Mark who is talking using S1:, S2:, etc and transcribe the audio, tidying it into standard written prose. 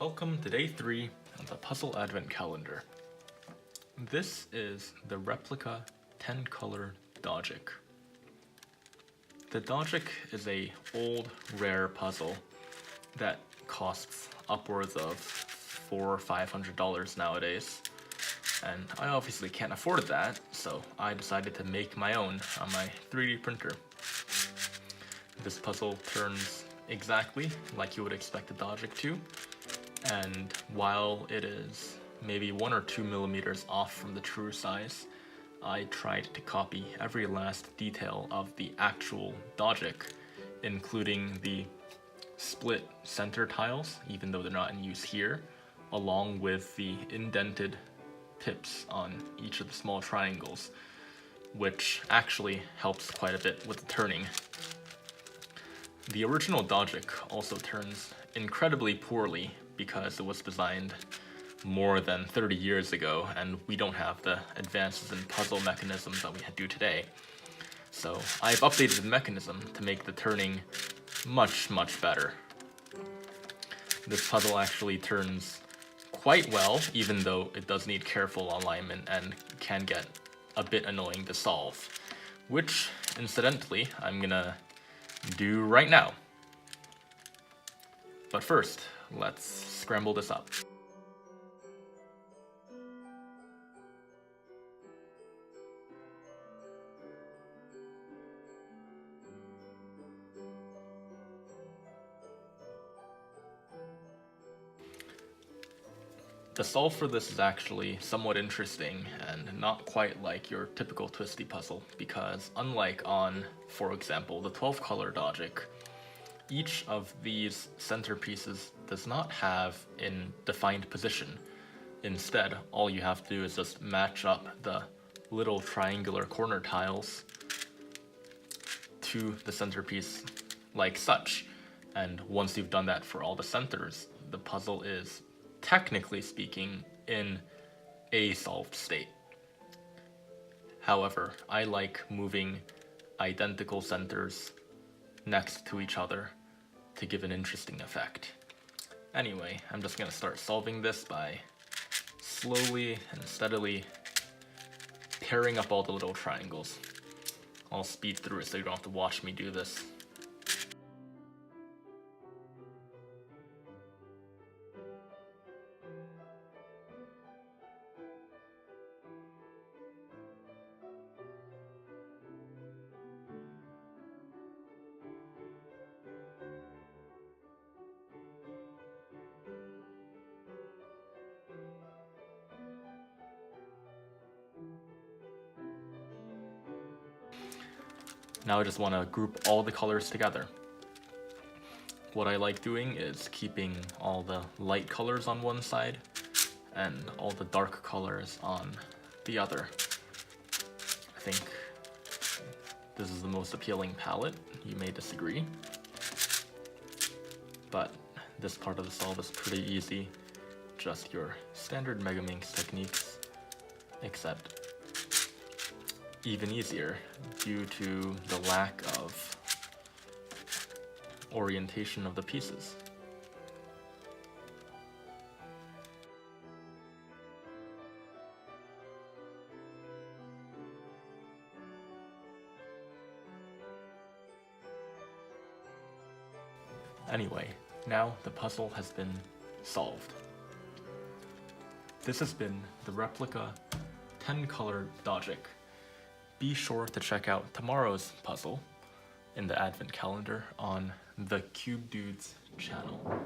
S1: Welcome to day 3 of the Puzzle Advent Calendar. This is the Replica 10-color Dogic. The Dogic is a old, rare puzzle that costs upwards of $400 or $500 nowadays. And I obviously can't afford that, so I decided to make my own on my 3D printer. This puzzle turns exactly like you would expect a Dogic to, and while it is maybe 1 or 2 millimeters off from the true size, I tried to copy every last detail of the actual Dogic, including the split center tiles, even though they're not in use here, along with the indented tips on each of the small triangles, which actually helps quite a bit with the turning. The original Dogic also turns incredibly poorly because it was designed more than 30 years ago and we don't have the advances in puzzle mechanisms that we do today. So I've updated the mechanism to make the turning much better. This puzzle actually turns quite well, even though it does need careful alignment and can get a bit annoying to solve, which incidentally I'm gonna do right now. But first, let's scramble this up. The solve for this is actually somewhat interesting and not quite like your typical twisty puzzle, because unlike on, for example, the 12-color Dogic, each of these centerpieces does not have a defined position. Instead, all you have to do is just match up the little triangular corner tiles to the centerpiece like such. And once you've done that for all the centers, the puzzle is, technically speaking, in a solved state. However, I like moving identical centers next to each other to give an interesting effect. Anyway, I'm just gonna start solving this by slowly and steadily pairing up all the little triangles. I'll speed through it so you don't have to watch me do this. Now I just want to group all the colors together. What I like doing is keeping all the light colors on one side and all the dark colors on the other. I think this is the most appealing palette. You may disagree, but this part of the solve is pretty easy. Just your standard Megaminx techniques, except even easier due to the lack of orientation of the pieces. Anyway, now the puzzle has been solved. This has been the Replica 10-color Dogic. Be sure to check out tomorrow's puzzle in the Advent Calendar on the Cube Dudes channel.